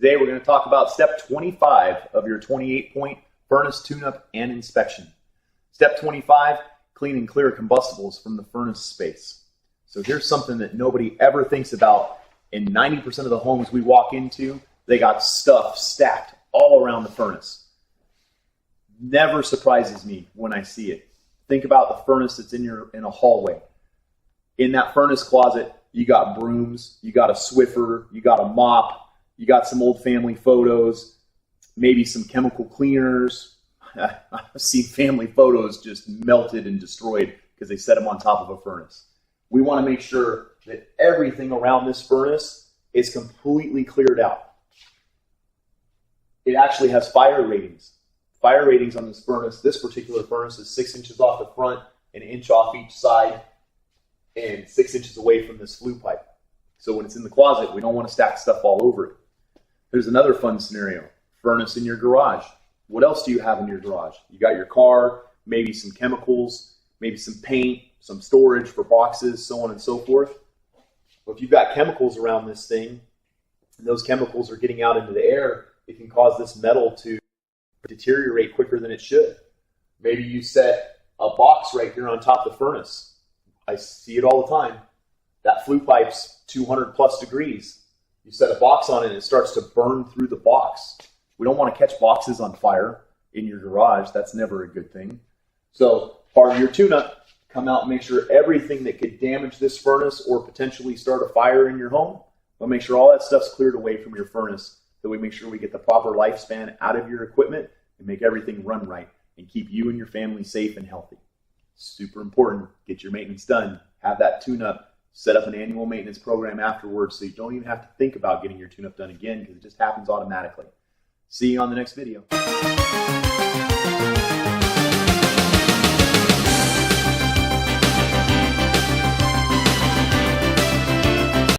Today we're going to talk about step 25 of your 28-point furnace tune-up and inspection. Step 25, clean and clear combustibles from the furnace space. So here's something that nobody ever thinks about. In 90% of the homes we walk into, they got stuff stacked all around the furnace. Never surprises me when I see it. Think about the furnace that's in a hallway. In that furnace closet, you got brooms, you got a Swiffer, you got a mop, you got some old family photos, maybe some chemical cleaners. I've seen family photos just melted and destroyed because they set them on top of a furnace. We want to make sure that everything around this furnace is completely cleared out. It actually has fire ratings. Fire ratings on this furnace. This particular furnace is 6 inches off the front, an inch off each side, and 6 inches away from this flue pipe. So when it's in the closet, we don't want to stack stuff all over it. There's another fun scenario. Furnace in your garage. What else do you have in your garage? You got your car, maybe some chemicals, maybe some paint, some storage for boxes, so on and so forth. Well, if you've got chemicals around this thing, and those chemicals are getting out into the air, it can cause this metal to deteriorate quicker than it should. Maybe you set a box right here on top of the furnace. I see it all the time. That flue pipe's 200 plus degrees. You set a box on it and it starts to burn through the box. We don't want to catch boxes on fire in your garage. That's never a good thing. So part of your tune-up, come out and make sure everything that could damage this furnace or potentially start a fire in your home, we'll make sure all that stuff's cleared away from your furnace so we make sure we get the proper lifespan out of your equipment and make everything run right and keep you and your family safe and healthy. Super important. Get your maintenance done. Have that tune-up. Set up an annual maintenance program afterwards so you don't even have to think about getting your tune-up done again because it just happens automatically. See you on the next video.